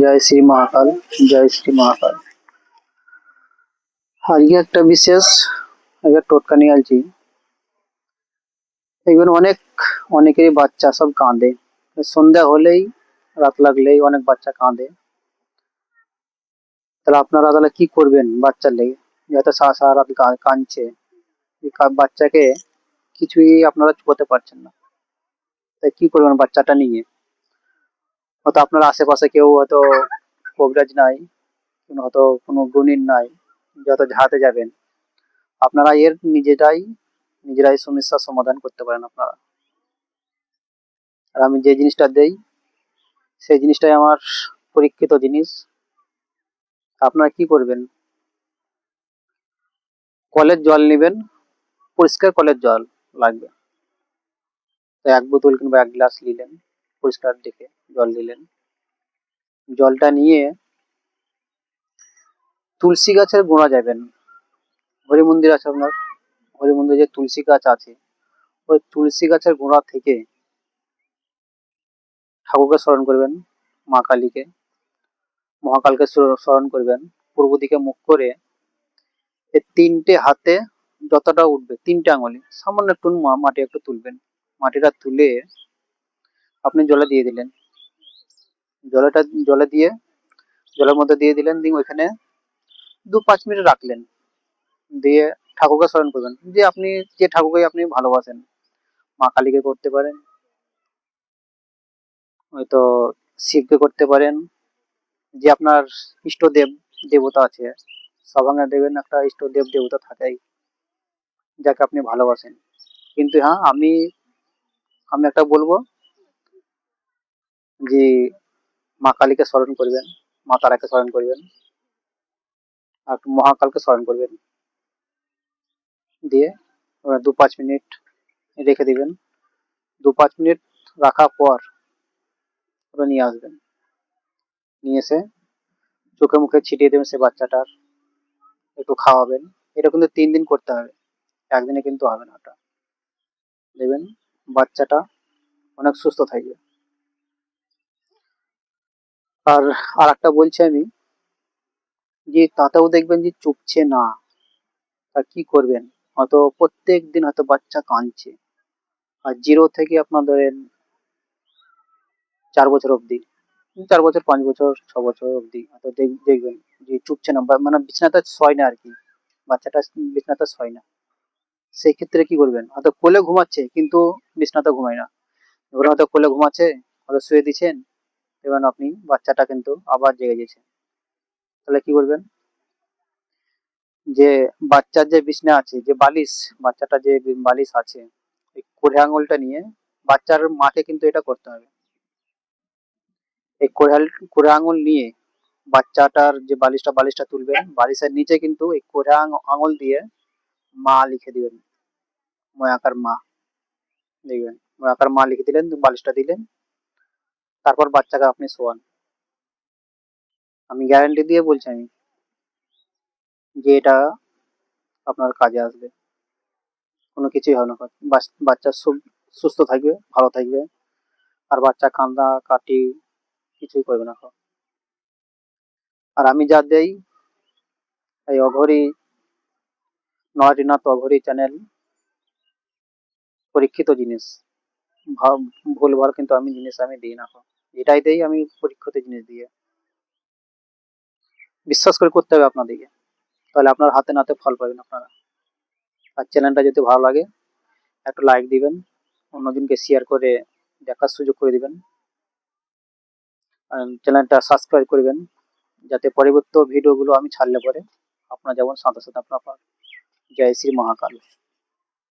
জয় শ্রী মহাকাল। জয় শ্রী মহাকাল। আজকে একটা বিশেষ টোটকা নিয়ে আলছি। দেখবেন অনেকেরই বাচ্চা সব কাঁদে, সন্ধ্যা হলেই রাত লাগলেই অনেক বাচ্চা কাঁদে। তাহলে আপনারা কি করবেন বাচ্চার লেগে, যাতে সারা সারা রাত কাঁদছে, বাচ্চাকে কিছুই আপনারা চুকাতে পারছেন না, তাই কি করবেন বাচ্চাটা নিয়ে? হয়তো আপনার আশেপাশে কেউ হয়তো কবিরাজ নাই, হয়তো কোনো গুণিন নাই, যত ঝাড়াতে যাবেন আপনারা এর নিজেরাই সমস্যার সমাধান করতে পারেন আপনারা। আর আমি যে জিনিসটা দেই সেই জিনিসটাই আমার পরীক্ষিত জিনিস। আপনারা কি করবেন, কলের জল নেবেন, পরিষ্কার কলের জল লাগবে, তো 1 বোতল কিংবা 1 গ্লাস নিলেন, পরিষ্কার দেখে জল নিলেন। জলটা নিয়ে তুলসী গাছের গোড়া যাবেন। হরি মন্দির আছে আপনার, হরি মন্দিরে যে তুলসী গাছ আছে, ওই তুলসী গাছের গোড়া থেকে ঠাকুরকে স্মরণ করবেন, মা কালীকে, মহাকালকে স্মরণ করবেন। পূর্ব দিকে মুখ করে এই 3টে হাতে যতটা উঠবে, 3টে আঙুলে সামান্য একটু মাটি একটু তুলবেন। মাটিটা তুলে আপনি জলে দিয়ে দিলেন। জলের মধ্যে দিয়ে দিলেন, দিয়ে ওইখানে 2-5 মিনিট রাখলেন। দিয়ে ঠাকুরকে স্মরণ করবেন, যে আপনি যে ঠাকুরকে আপনি ভালোবাসেন। মা কালীকে করতে পারেন, হয়তো শিবকে করতে পারেন, যে আপনার ইষ্ট দেবতা আছে। সবাঙ্গে দেবেন একটা ইষ্ট দেবতা থাকেই, যাকে আপনি ভালোবাসেন। কিন্তু হ্যাঁ, আমি একটা বলবো যে মা কালীকে স্মরণ করবেন, মা তারাকে স্মরণ করবেন, আর মহাকালকে স্মরণ করবেন। দিয়ে 2-5 মিনিট রেখে দিবেন। 2-5 মিনিট রাখার পর ওটা নিয়ে আসবেন, নিয়ে এসে চোখে মুখে ছিটিয়ে দেবেন সে বাচ্চাটার, একটু খাওয়াবেন। এটা কিন্তু 3 দিন করতে হবে, একদিনে কিন্তু হবে না। ওটা দেবেন, বাচ্চাটা অনেক সুস্থ থাকবে। আর একটা বলছি আমি, যে তাতেও দেখবেন যে চুকছে না, তা কি করবেন? হয়তো প্রত্যেক দিন হয়তো বাচ্চা কাঁদছে, আর 0 থেকে আপনার ধরেন 4 বছর অবধি, 4 বছর, 5 বছর, 6 বছর অবধি হয়তো দেখবেন যে চুকছে না, মানে বিছানাতে শয় না আর কি, বাচ্চাটা বিছানাতে শয় না। সেই ক্ষেত্রে কি করবেন? হয়তো কোলে ঘুমাচ্ছে কিন্তু বিছানাতে ঘুমায় না। এবার হয়তো কোলে ঘুমাচ্ছে, হয়তো শুয়ে দিচ্ছেন, এবার আপনি বাচ্চাটা কিন্তু আবার জেগে গেছে। তাহলে কি করবেন? যে বাচ্চার যে বিছনা আছে, যে বালিশ, বাচ্চাটা যে বালিশ আছে, এই কোড়ে আঙুলটা নিয়ে বাচ্চার মাকে কিন্তু এটা করতে হবে। এই কোড়ে আঙুল নিয়ে বাচ্চাটার যে বালিশটা তুলবেন, বালিশের নিচে কিন্তু এই কোড়ে আঙুল দিয়ে মা লিখে দিবেন, ময়াকার মা। দেখবেন ময়াকার মা লিখে দিলেন, বালিশটা দিলেন, তারপর বাচ্চাকে আপনি শোয়ান। আমি গ্যারান্টি দিয়ে বলছি আমি, যে এটা আপনার কাজে আসবে, কোনো কিছুই হবে না। বাচ্চা সুস্থ থাকবে, ভালো থাকবে, আর বাচ্চা কান্দা কাটি কিছুই করবে না। আর আমি যা দেই, এই অঘরি নরনাথ অঘরি চ্যানেল পরীক্ষিত জিনিস, ভুলভাল কিন্তু আমি জিনিস আমি দিই না। এটাই দেই আমি, পরীক্ষিত জিনিস দিয়ে। বিশ্বাস করে করতে হবে আপনাদেরকে, তাহলে আপনার হাতে নাতে ফল পাবেন আপনারা। আর চ্যানেলটা যদি ভালো লাগে একটা লাইক দিবেন, অন্যজনকে শেয়ার করে দেখার সুযোগ করে দিবেন, চ্যানেলটা সাবস্ক্রাইব করবেন, যাতে পরবর্তী ভিডিওগুলো আমি ছাড়লে পরে আপনার যেমন সাথে সাথে আপনার। জয় শ্রী মহাকাল।